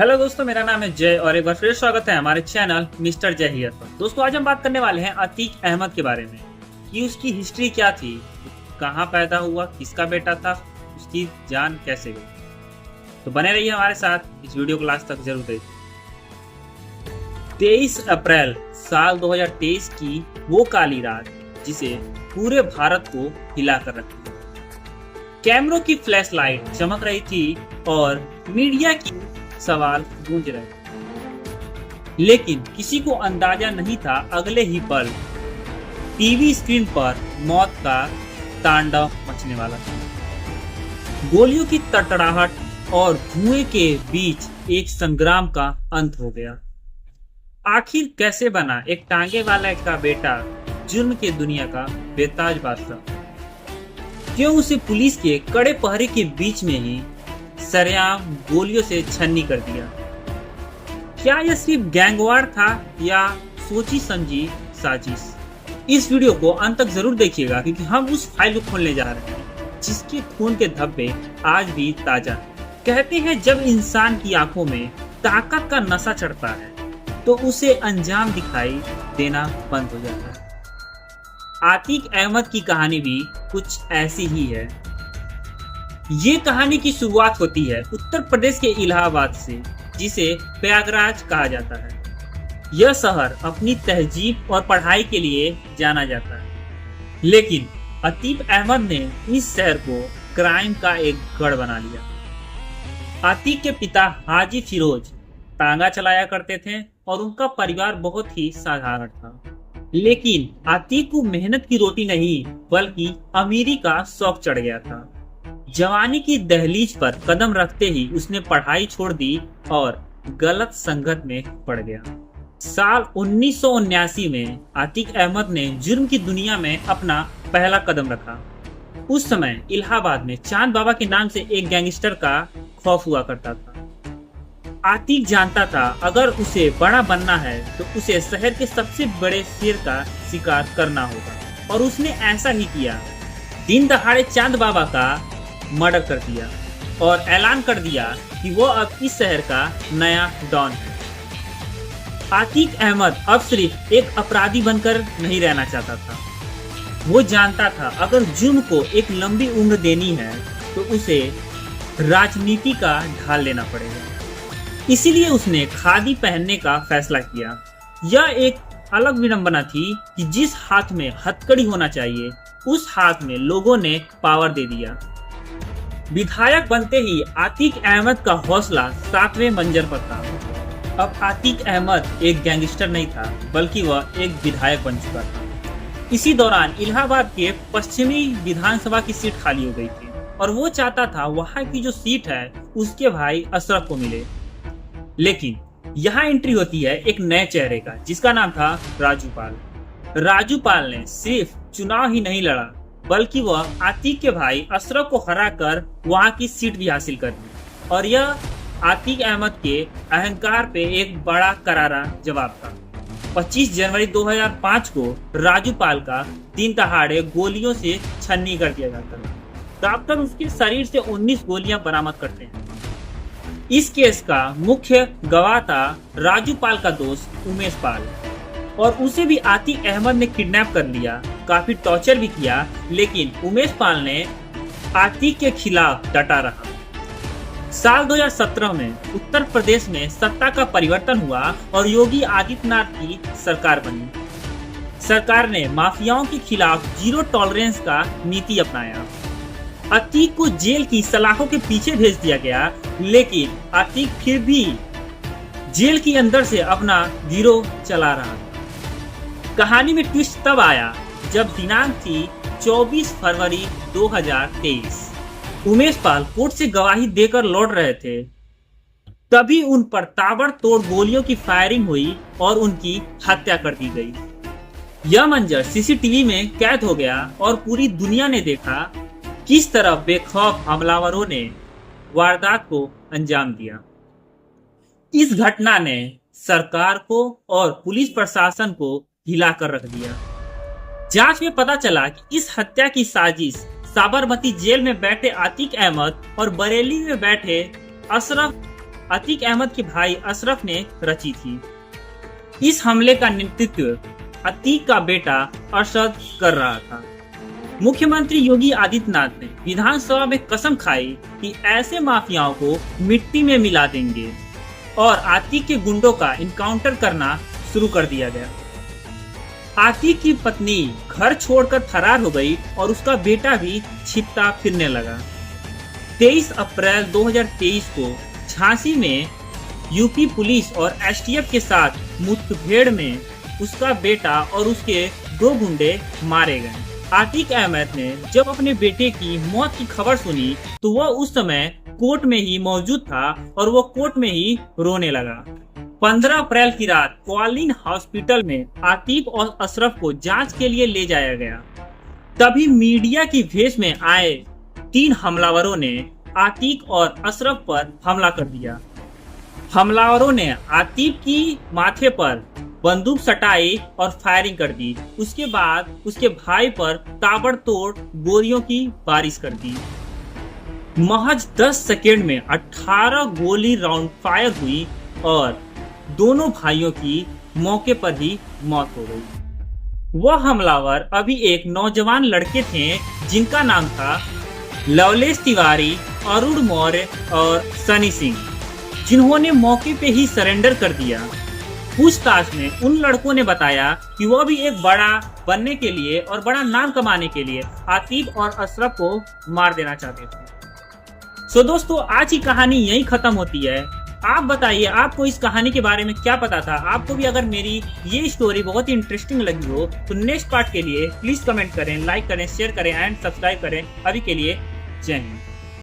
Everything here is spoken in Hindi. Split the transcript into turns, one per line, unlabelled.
हेलो दोस्तों, मेरा नाम है जय और एक बार फिर स्वागत है हमारे चैनल मिस्टर जय हियर पर। दोस्तों, आज हम बात करने वाले हैं अतीक अहमद के बारे में कि उसकी हिस्ट्री क्या थी, कहाँ पैदा हुआ, किसका बेटा था, उसकी जान कैसे गई। तो बने रहिए हमारे साथ, इस वीडियो को लास्ट तक जरूर देखिए। 23 अप्रैल साल 2023 की वो काली रात जिसे पूरे भारत को हिला कर रखी। कैमरों की फ्लैश लाइट चमक रही थी और मीडिया की सवाल गूंज रहे, लेकिन किसी को अंदाजा नहीं था अगले ही पल टीवी स्क्रीन पर मौत का तांडव मचने वाला था। गोलियों की तड़तड़ाहट और धुएं के बीच एक संग्राम का अंत हो गया। आखिर कैसे बना एक टांगे वाला का बेटा जुर्म के दुनिया का बेताज बादशाह? क्यों उसे पुलिस के कड़े पहरे के बीच में ही सरेआम गोलियों से छन्नी कर दिया? क्या यह सिर्फ गैंगवार था या सोची समझी साजिश? इस वीडियो को अंत तक जरूर देखिएगा, क्योंकि हम उस फाइल को खोलने जा रहे हैं जिसके खून के धब्बे आज भी ताजा हैं। कहते हैं जब इंसान की आंखों में ताकत का नशा चढ़ता है तो उसे अंजाम दिखाई देना बंद हो जाता है। अतीक अहमद की कहानी भी कुछ ऐसी ही है। ये कहानी की शुरुआत होती है उत्तर प्रदेश के इलाहाबाद से, जिसे प्रयागराज कहा जाता है। यह शहर अपनी तहजीब और पढ़ाई के लिए जाना जाता है, लेकिन अतीक अहमद ने इस शहर को क्राइम का एक गढ़ बना लिया। अतीक के पिता हाजी फिरोज तांगा चलाया करते थे और उनका परिवार बहुत ही साधारण था, लेकिन अतीक को मेहनत की रोटी नहीं बल्कि अमीरी का शौक चढ़ गया था। जवानी की दहलीज पर कदम रखते ही उसने पढ़ाई छोड़ दी और गलत संगत में पड़ गया। साल 1979 में अतीक अहमद ने जुर्म की दुनिया में अपना पहला कदम रखा। उस समय इलाहाबाद में चांद बाबा के नाम से एक गैंगस्टर का खौफ हुआ करता था। अतीक जानता था अगर उसे बड़ा बनना है तो उसे शहर के सबसे बड़े शेर का शिकार करना होगा, और उसने ऐसा ही किया। दिन दहाड़े चांद बाबा का मर्डर कर दिया और ऐलान कर दिया कि वो अब इस शहर का नया डॉन है। अतीक अहमद अब सिर्फ एक अपराधी बनकर नहीं रहना चाहता था। वो जानता था अगर जुर्म को एक लंबी उम्र देनी है तो उसे राजनीति का ढाल लेना पड़ेगा। इसीलिए उसने खादी पहनने का फैसला किया। यह एक अलग विडंबना थी कि जिस हाथ में हथकड़ी होना चाहिए उस हाथ में लोगों ने पावर दे दिया। विधायक बनते ही अतीक अहमद का हौसला 7वें मंजिल पर था। अब अतीक अहमद एक गैंगस्टर नहीं था, बल्कि वह एक विधायक बन चुका था। इसी दौरान इलाहाबाद के पश्चिमी विधानसभा की सीट खाली हो गई थी और वो चाहता था वहां की जो सीट है उसके भाई अशरफ को मिले। लेकिन यहाँ एंट्री होती है एक नए चेहरे का, जिसका नाम था राजू पाल। राजू पाल ने सिर्फ चुनाव ही नहीं लड़ा, बल्कि वह अतीक के भाई अशरफ को हराकर वहां की सीट भी हासिल कर ली, और यह अतीक अहमद के अहंकार पे एक बड़ा करारा जवाब था। 25 जनवरी 2005 को राजू पाल का दिन दहाड़े गोलियों से छन्नी कर दिया जाता है। डॉक्टर उसके शरीर से 19 गोलियां बरामद करते हैं। इस केस का मुख्य गवाह था राजू पाल का दोस्त उमेश पाल, और उसे भी अतीक अहमद ने किडनैप कर लिया, काफी टॉर्चर भी किया, लेकिन उमेश पाल ने अतीक के खिलाफ डटा रहा। साल 2017 में उत्तर प्रदेश में सत्ता का परिवर्तन हुआ और योगी आदित्यनाथ की सरकार बनी। सरकार ने माफियाओं के खिलाफ जीरो टॉलरेंस का नीति अपनाया। अतीक को जेल की सलाखों के पीछे भेज दिया गया, लेकिन अतीक फिर भी जेल के अंदर से अपना गिरोह चला रहा। कहानी में ट्विस्ट तब आया जब दिनांक थी 24 फरवरी 2023। उमेश पाल कोर्ट से गवाही देकर लौट रहे थे, तभी उन पर ताबड़तोड़ गोलियों की फायरिंग हुई और उनकी हत्या कर दी गई। यह मंजर सीसीटीवी में कैद हो गया और पूरी दुनिया ने देखा किस तरह बेखौफ हमलावरों ने वारदात को अंजाम दिया। इस घटना ने सरकार को और पुलिस प्रशासन को हिलाकर रख दिया। जांच में पता चला कि इस हत्या की साजिश साबरमती जेल में बैठे अतीक अहमद और बरेली में बैठे अशरफ अतीक अहमद के भाई अशरफ ने रची थी। इस हमले का नेतृत्व अतीक का बेटा अरशद कर रहा था। मुख्यमंत्री योगी आदित्यनाथ ने विधानसभा में कसम खाई कि ऐसे माफियाओं को मिट्टी में मिला देंगे और अतीक के गुंडों का इनकाउंटर करना शुरू कर दिया गया। अतीक की पत्नी घर छोड़कर फरार हो गई और उसका बेटा भी छिपता फिरने लगा। 23 अप्रैल 2023 को झांसी में यूपी पुलिस और एसटीएफ के साथ मुठभेड़ में उसका बेटा और उसके 2 गुंडे मारे गए। अतीक अहमद ने जब अपने बेटे की मौत की खबर सुनी तो वह उस समय कोर्ट में ही मौजूद था और वो कोर्ट में ही रोने लगा। 15 अप्रैल की रात क्वालिन हॉस्पिटल में अतीक और अशरफ को जांच के लिए ले जाया गया। तभी मीडिया की भेष में आए 3 हमलावरों ने अतीक और अशरफ पर हमला कर दिया। हमलावरों ने अतीक की माथे पर बंदूक सटाई और फायरिंग कर दी। उसके बाद उसके भाई पर ताबड़तोड़ गोलियों की बारिश कर दी। महज 10 सेकेंड में 18 गोली राउंड फायर हुई और दोनों भाइयों की मौके पर ही मौत हो गई। वह हमलावर अभी एक नौजवान लड़के थे जिनका नाम था लवलेश तिवारी, अरुण मौर्य और सनी सिंह, जिन्होंने मौके पे ही सरेंडर कर दिया। पूछताछ में उन लड़कों ने बताया कि वह भी एक बड़ा बनने के लिए और बड़ा नाम कमाने के लिए अतीक और अशरफ को मार देना चाहते थे। सो दोस्तों, आज की कहानी यही खत्म होती है। आप बताइए आपको इस कहानी के बारे में क्या पता था। आपको भी अगर मेरी ये स्टोरी बहुत ही इंटरेस्टिंग लगी हो तो नेक्स्ट पार्ट के लिए प्लीज कमेंट करें, लाइक करें, शेयर करें एंड सब्सक्राइब करें। अभी के लिए जय हिंद।